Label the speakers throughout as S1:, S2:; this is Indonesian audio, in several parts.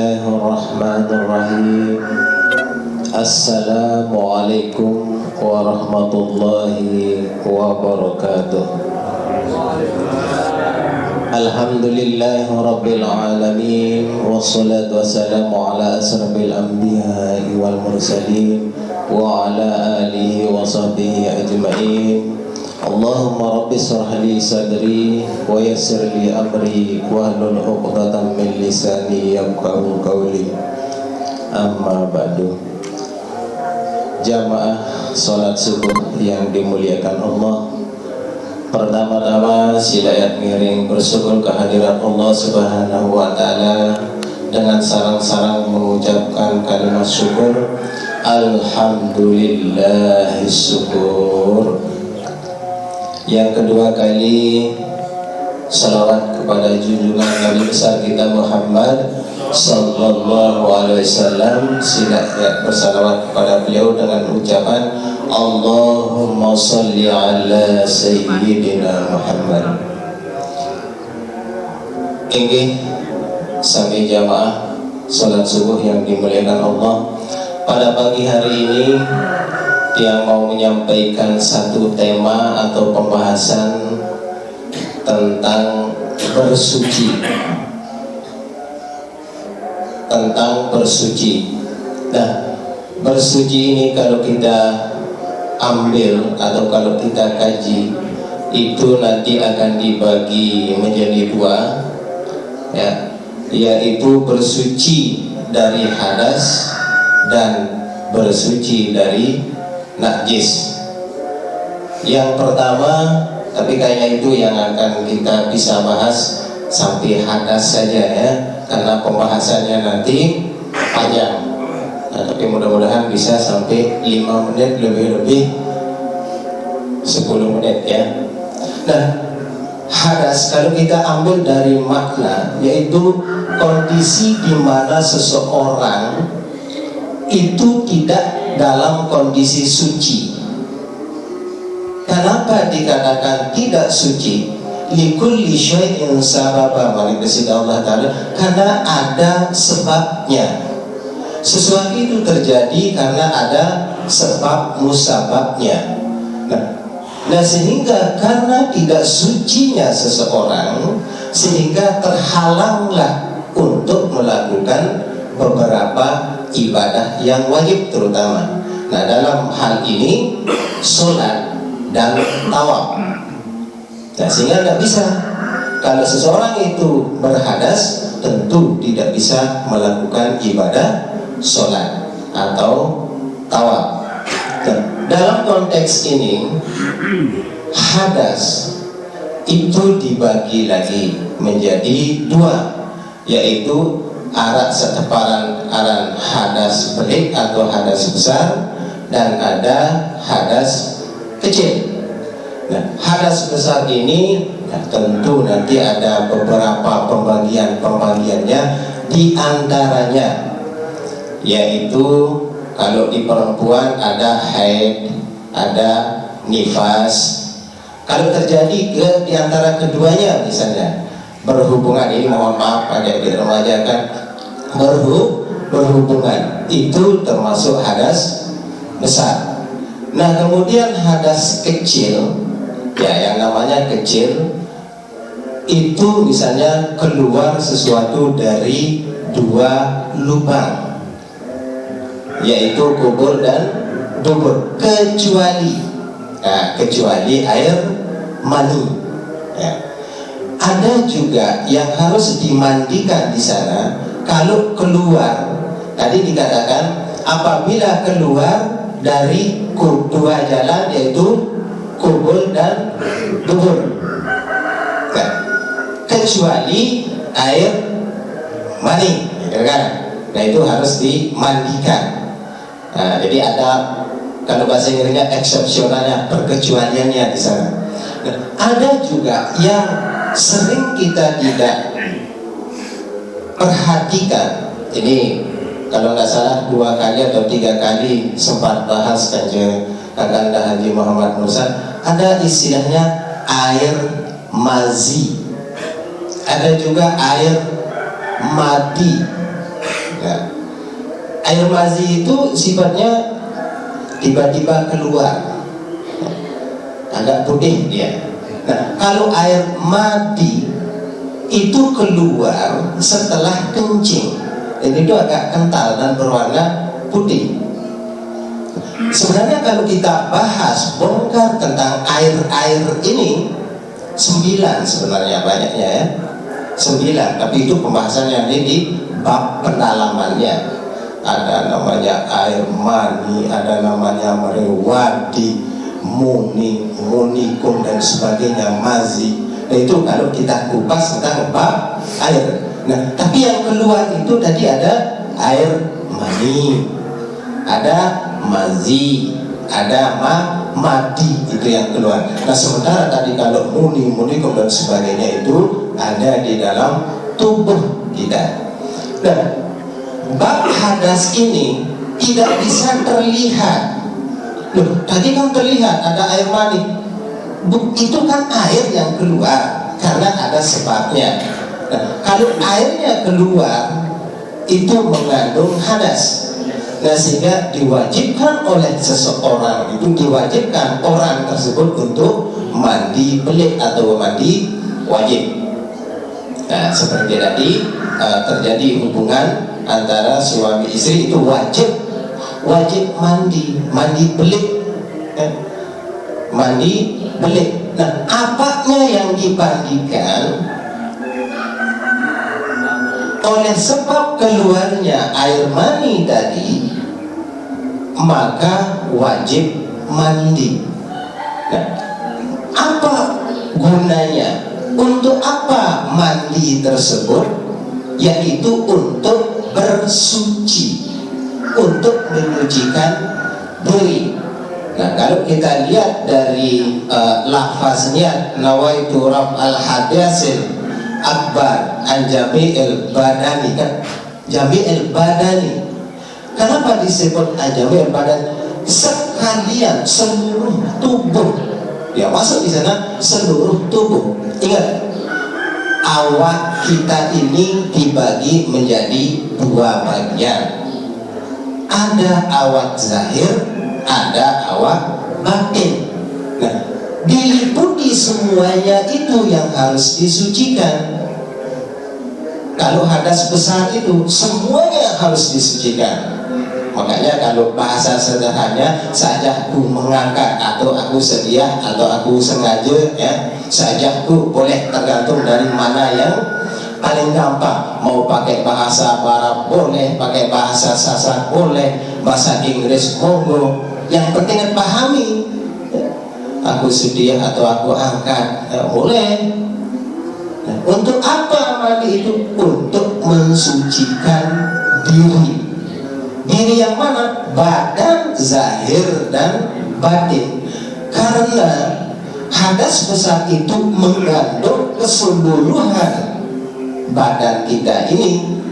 S1: Bismillahirrahmanirrahim. Assalamualaikum warahmatullahi wabarakatuh. Alhamdulillahi rabbil alamin, wassalatu wassalamu ala asrafil anbiya'i wal mursalin wa ala alihi wa sahbihi ajma'in. Allahumma rabbi shrah li sadri wa yassir li amri wahlul 'uqdatam min lisani yafqahu qawli. Amma ba'du. Jamaah salat subuh yang dimuliakan Allah, pertama-tama silakan miring bersyukur kehadiran Allah Subhanahu wa taala dengan sarang-sarang mengucapkan kalimat syukur. Alhamdulillahis syukur. Yang kedua kali salawat kepada junjungan Nabi besar kita Muhammad sallallahu alaihi wasallam. Silakan bersalawat kepada beliau dengan ucapan Allahumma sholli ala sayyidina Muhammad. Inggih sami jamaah salat subuh yang dimuliakan Allah, pada pagi hari ini yang mau menyampaikan satu tema atau pembahasan tentang bersuci. Tentang bersuci. Nah, bersuci ini kalau kita ambil atau kalau kita kaji, itu nanti akan dibagi menjadi dua, ya, yaitu bersuci dari hadas dan bersuci dari najis. Yang pertama, tapi kayaknya itu yang akan kita bisa bahas sampai hadas saja ya, karena pembahasannya nanti panjang. Nah, tapi mudah-mudahan bisa sampai 5 menit, lebih-lebih 10 menit ya. Nah, hadas kalau kita ambil dari makna, yaitu kondisi di mana seseorang itu tidak dalam kondisi suci. Kenapa dikatakan tidak suci? Likulli syai'in sababa, Allah Ta'ala, karena ada sebabnya. Sesuatu itu terjadi karena ada sebab musababnya. Nah, sehingga karena tidak sucinya seseorang, sehingga terhalanglah untuk melakukan beberapa ibadah yang wajib terutama. Nah, dalam hal ini sholat dan tawaf. Nah, sehingga tidak bisa, kalau seseorang itu berhadas, tentu tidak bisa melakukan ibadah sholat atau tawaf. Nah, dalam konteks ini hadas itu dibagi lagi menjadi dua, yaitu seteparan hadas pelik atau hadas besar, dan ada hadas kecil. Nah, hadas besar ini tentu nanti ada beberapa pembagiannya, di antaranya yaitu kalau di perempuan ada haid, ada nifas. Kalau terjadi di antara keduanya, misalnya berhubungan, ini mohon maaf ada yang remaja kan, berhubungan, itu termasuk hadas besar. Nah, kemudian hadas kecil, ya, yang namanya kecil itu misalnya keluar sesuatu dari dua lubang, yaitu kubur dan dubur, kecuali air mani, ya. Ada juga yang harus dimandikan di sana. Kalau keluar, tadi dikatakan apabila keluar dari dua jalan, yaitu kubur dan dubur, nah, kecuali air mani, kan? Nah, itu harus dimandikan. Nah, jadi ada, kalau bahasa Inggrisnya eksepsionalnya, perkecualiannya di sana. Nah, ada juga yang sering kita tidak perhatikan. Ini kalau nggak salah 2 kali atau 3 kali sempat bahas Kanjeng Kakanda Haji Muhammad Musa. Ada istilahnya air mazi, ada juga air madi. Nah, air mazi itu sifatnya tiba-tiba keluar, agak putih dia. Nah, kalau air madi itu keluar setelah kencing, jadi itu agak kental dan berwarna putih. Sebenarnya kalau kita bahas bongkar tentang air-air ini 9 sebenarnya banyaknya ya, 9. Tapi itu pembahasannya di bab pendalamannya. Ada namanya air mani, ada namanya merewadi, muni, munikum dan sebagainya, mazi. Nah itu kalau kita kupas tentang bab air. Nah tapi yang keluar itu tadi ada air mani, ada mazi, ada madi, itu yang keluar. Nah sementara tadi kalau muni, munikum dan sebagainya itu ada di dalam tubuh kita. Nah bab hadas ini tidak bisa terlihat. Loh, tadi kan terlihat ada air mani. Itu kan air yang keluar karena ada sebabnya. Nah, kalau airnya keluar itu mengandung hadas. Nah, sehingga diwajibkan oleh seseorang, itu diwajibkan orang tersebut untuk mandi pelik atau mandi wajib. Nah, seperti tadi terjadi hubungan antara suami istri itu wajib mandi belik, mandi belik. Nah apanya yang dimandikan? Oleh sebab keluarnya air mani tadi, maka wajib mandi. Nah, apa gunanya? Untuk apa mandi tersebut? Yaitu untuk bersuci, untuk menyucikan diri. Nah kalau kita lihat dari lafaznya nawaitu raf'al hadasil akbar an jami'il badani, kan jami'il badani. Kenapa disebut an jami'il badani? Sekalian seluruh tubuh. Ya masuk di sana seluruh tubuh. Ingat, awak kita ini dibagi menjadi 2 bagian. Ada awak zahir, ada awak batin. Nah, diliputi semuanya itu yang harus disucikan. Kalau hadas besar itu semuanya harus disucikan. Makanya kalau bahasa sederhananya, sajaku mengangkat atau aku sedia atau aku sengaja ya, sajaku boleh tergantung dari mana yang paling gampang. Mau pakai bahasa Barat boleh, pakai bahasa Sasak boleh, bahasa Inggris monggo. Yang penting pahami. Aku sedia atau aku angkat ya, boleh. Nah, untuk apa mandi itu? Untuk mensucikan diri. Diri yang mana? Badan, zahir dan batin. Karena hadas besar itu mengandung keseluruhan badan kita ini,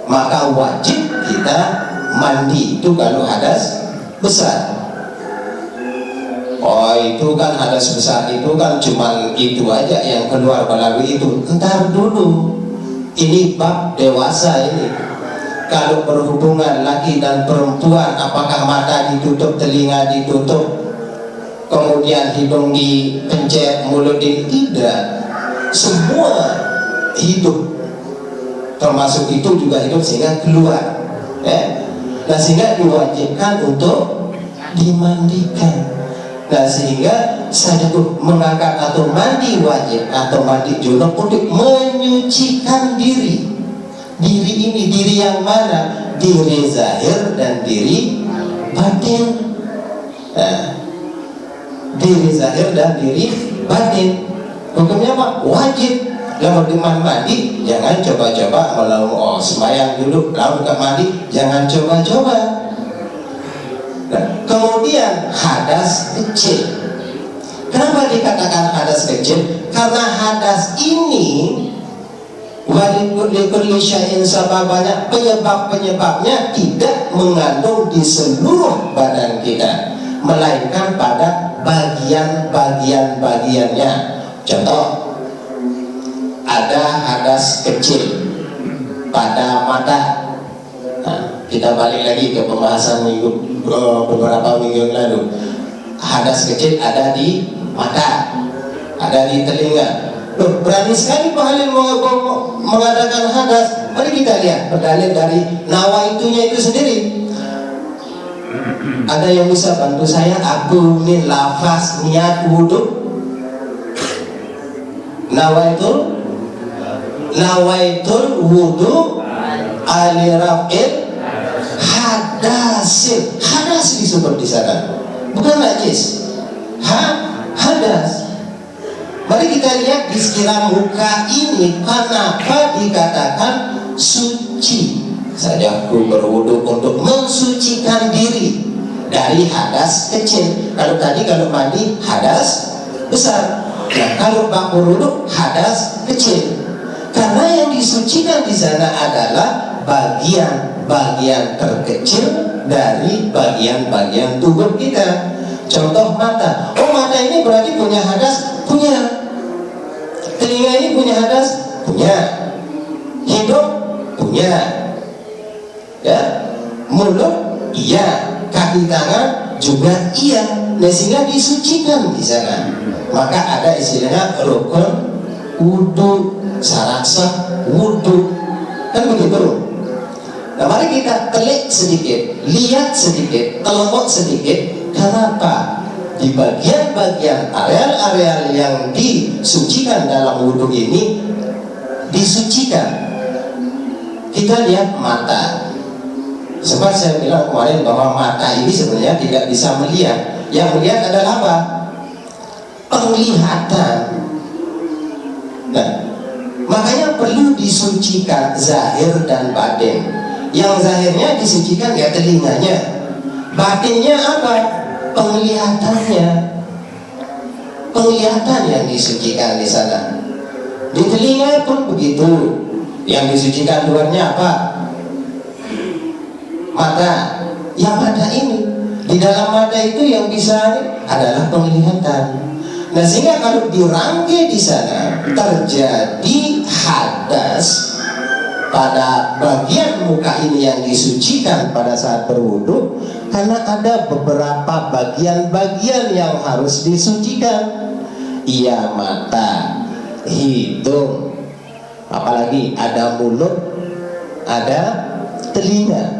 S1: maka wajib kita mandi itu kalau hadas besar. Oh itu kan hadas besar itu kan cuman itu aja yang keluar melalui itu. Entar dulu, ini bab dewasa ini. Kalau berhubungan laki dan perempuan, apakah mata ditutup, telinga ditutup, kemudian hidung dipencet, mulut tidak? Semua hidup, termasuk itu juga hidup sehingga keluar ya. Nah sehingga diwajibkan untuk dimandikan. Nah sehingga saya mengangkat atau mandi wajib atau mandi junub untuk menyucikan diri. Diri ini diri yang mana? Diri zahir dan diri batin. Nah, diri zahir dan diri batin. Hukumnya apa? Wajib. Lalu dimana mandi, jangan coba-coba kalau sembahyang dulu lalu ke mandi, jangan coba-coba. Nah, kemudian hadas kecil. Kenapa dikatakan hadas kecil? Karena hadas ini walikulli syai'in sababanya, penyebab-penyebabnya tidak mengandung di seluruh badan kita, melainkan pada bagian-bagiannya. Contoh, ada hadas kecil pada mata, Kita balik lagi ke pembahasan beberapa minggu yang lalu. Hadas kecil ada di mata, ada di telinga. Loh, berani sekali Pak Halil mengadakan hadas. Mari kita lihat berdalil dari nawaitunya itu sendiri. Ada yang bisa bantu saya? Aku ini lafaz niat wudhu. Nawaitul wudhu ali raf'il hadasil. Hadas disebut di sana, bukan najis. Hadas. Mari kita lihat di sekitar muka ini kenapa dikatakan suci. Saja aku berwudu untuk mensucikan diri dari hadas kecil. Kalau mandi hadas besar. Nah, kalau bak berwudu hadas kecil. Karena yang disucikan di sana adalah bagian-bagian terkecil dari bagian-bagian tubuh kita. Contoh mata. Oh, mata ini berarti punya hadas? Punya. Telinga ini punya hadas? Punya. Hidung? Punya. Ya. Mulut? Iya. Kaki tangan juga iya. Nah, sehingga disucikan di sana. Maka ada istilahnya rukun wudu, syarat sah wudu, kan begitu. Nah, mari kita telik sedikit, lihat sedikit, kelompok sedikit. Kenapa di bagian-bagian areal-areal yang disucikan dalam wudu ini disucikan? Kita lihat mata. Sebab saya bilang kemarin bahwa mata ini sebenarnya tidak bisa melihat. Yang melihat adalah apa? Penglihatan. Nah, makanya perlu disucikan zahir dan batin. Yang zahirnya disucikan ya telinganya, batinnya apa? Penglihatannya. Penglihatan yang disucikan di sana. Di telinga pun begitu. Yang disucikan luarnya apa? Mata. Yang mata ini, di dalam mata itu yang bisa adalah penglihatan. Nah, sehingga kalau dirangkai di sana terjadi hadas pada bagian muka ini yang disucikan pada saat berwudu, karena ada beberapa bagian-bagian yang harus disucikan. Iya, mata, hidung, apalagi ada mulut, ada telinga.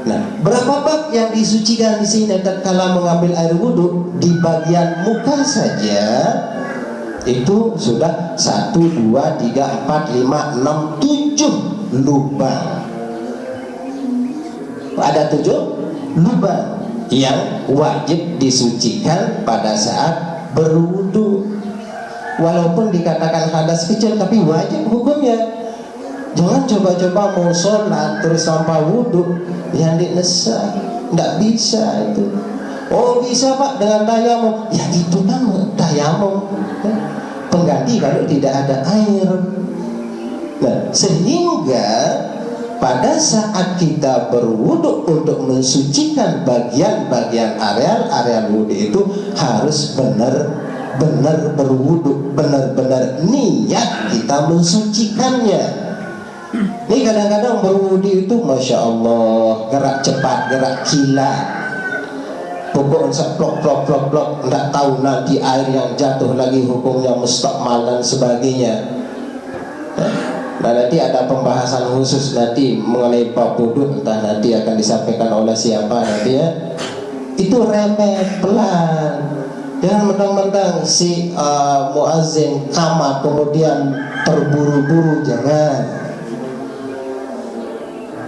S1: Nah, berapa bab yang disucikan di sini tatkala mengambil air wudhu? Di bagian muka saja itu sudah 1, 2, 3, 4, 5, 6, 7 lubang. Ada 7 lubang yang wajib disucikan pada saat berwudhu. Walaupun dikatakan hadas kecil, tapi wajib hukumnya. Jangan coba-coba mau sholat terus tanpa wudhu yang dinesa, tidak bisa itu. Oh, bisa Pak dengan tayamum. Ya itu kan tayamum, pengganti kalau tidak ada air. Nah, sehingga pada saat kita berwudhu untuk mensucikan bagian-bagian areal wudhu itu harus benar-benar berwudhu, benar-benar niat kita mensucikannya. Ini kadang-kadang berwudhu itu Masya Allah, gerak cepat, gerak kilat, pokoknya plok, tidak tahu nanti air yang jatuh lagi hukumnya mustakmal dan sebagainya. Nah, nanti ada pembahasan khusus nanti mengenai bab wudhu, entah nanti akan disampaikan oleh siapa nanti ya. Itu remeh, pelan. Jangan mentang-mentang si muazzin kamar kemudian terburu-buru, jangan.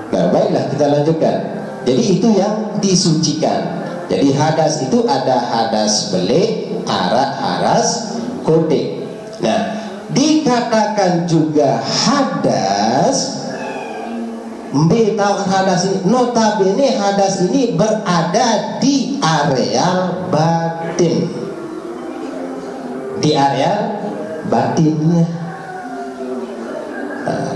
S1: Nah, baiklah kita lanjutkan. Jadi itu yang disucikan. Jadi hadas itu ada hadas belik, arak, hadas, kodik. Nah, dikatakan juga hadas. Mbak tahu hadas ini? Notabene hadas ini berada di areal batin. Di areal batinnya. Nah,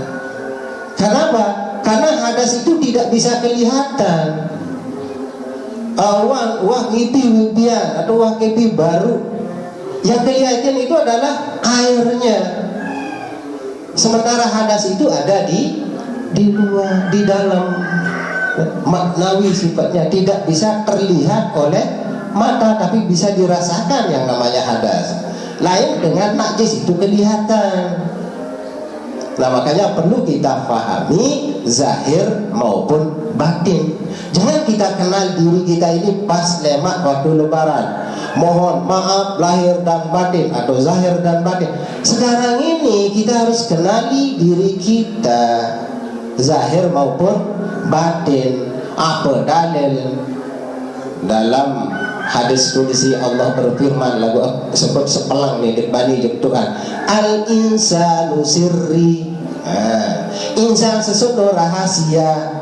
S1: kenapa? Karena hadas itu tidak bisa kelihatan. Wah ngipi-ngipian atau wah ngipi baru. Yang kelihatan itu adalah airnya. Sementara hadas itu ada di luar, di dalam. maknawi sifatnya, tidak bisa terlihat oleh mata tapi bisa dirasakan yang namanya hadas. Lain dengan najis, itu kelihatan. Nah makanya perlu kita pahami zahir maupun batin. Jangan kita kenal diri kita ini pas lemak waktu lebaran, mohon maaf lahir dan batin atau zahir dan batin. Sekarang ini kita harus kenali diri kita zahir maupun batin. Apa dalil? Dalam hadis qudsi Allah berfirman, lagu sebut sepelang nih dibani Tuhan, al insanu sirri. Insan sesuatu rahasia,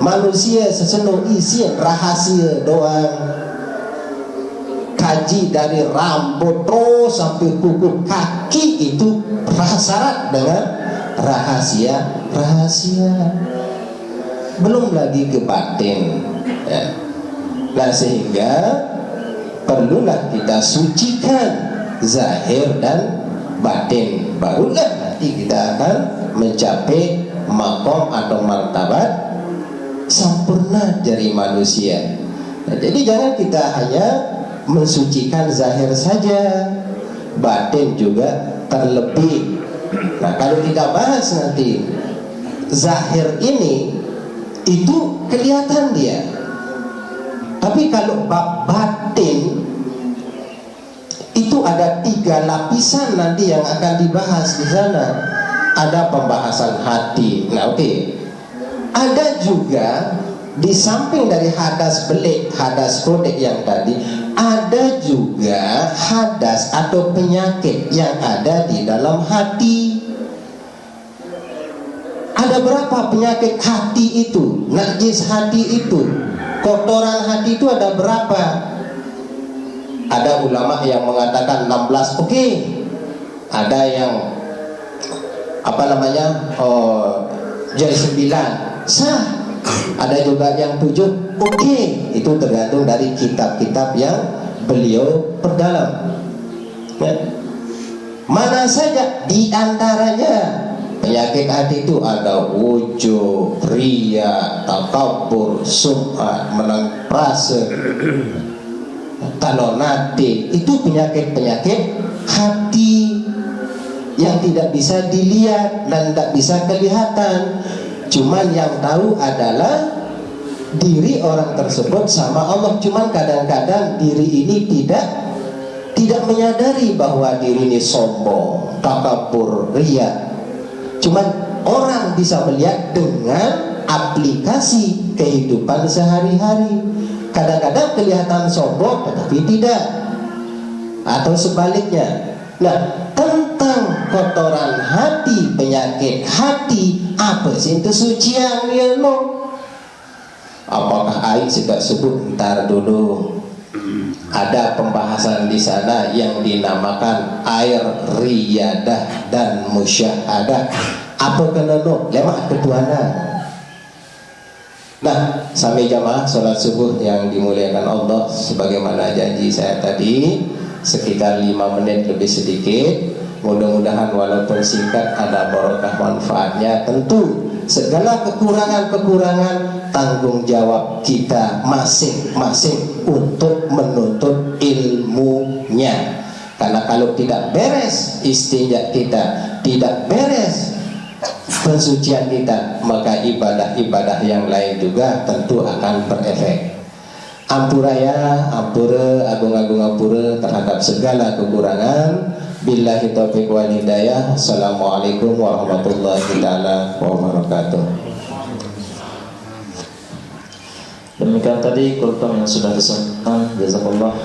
S1: manusia sesuatu isi rahasia doang. Kaji dari rambut terus sampai kuku kaki itu syarat dengan rahasia. Belum lagi ke batin ya. Nah sehingga perlulah kita sucikan zahir dan batin, barulah nanti kita akan mencapai makom atau martabat sempurna dari manusia. Nah, jadi jangan kita hanya mensucikan zahir saja, batin juga terlebih. Nah kalau kita bahas nanti zahir ini itu kelihatan dia. Tapi kalau bab batin itu ada 3 lapisan nanti yang akan dibahas di sana. Ada pembahasan hati. Nah oke. Ada juga di samping dari hadas belik, hadas kodek yang tadi, ada juga hadas atau penyakit yang ada di dalam hati. Ada berapa penyakit hati itu? Najis hati itu, kotoran hati itu ada berapa? Ada ulama yang mengatakan 16, oke. Ada yang jadi 9 sah. Ada juga yang 7, oke. Itu tergantung dari kitab-kitab yang beliau perdalam ya. Mana saja di antaranya penyakit hati itu ada ujub, riya, takabur, sum'at, menang prase, talonati. Itu penyakit-penyakit hati yang tidak bisa dilihat dan tidak bisa kelihatan. Cuman yang tahu adalah diri orang tersebut sama Allah. Cuman kadang-kadang diri ini tidak menyadari bahwa diri ini sombong, takabur, riya. Cuman orang bisa melihat dengan aplikasi kehidupan sehari-hari. Kadang-kadang kelihatan sombong tetapi tidak, atau sebaliknya. Nah tentang kotoran hati, penyakit hati, apa sih itu sucian ya lo? Apakah air sudah sebut? Ntar dulu. Ada pembahasan di sana yang dinamakan air riyadah dan musyahadah. Apa kena no? Lemak ketuhanan. Nah, sampai jamaah sholat subuh yang dimuliakan Allah, sebagaimana janji saya tadi, sekitar 5 menit lebih sedikit. Mudah-mudahan walaupun singkat ada barokah manfaatnya. Tentu segala kekurangan-kekurangan tanggung jawab kita masing-masing untuk menuntut ilmunya. Karena kalau tidak beres istinja kita, tidak beres pensucian kita, maka ibadah-ibadah yang lain juga tentu akan berefek. Ampuraya, ampura, agung-agung ampura terhadap segala kekurangan. Billahi taufiq wal hidayah. Assalamualaikum warahmatullahi wabarakatuh.
S2: Demikian tadi kultum yang sudah disampaikan. Jazakallah.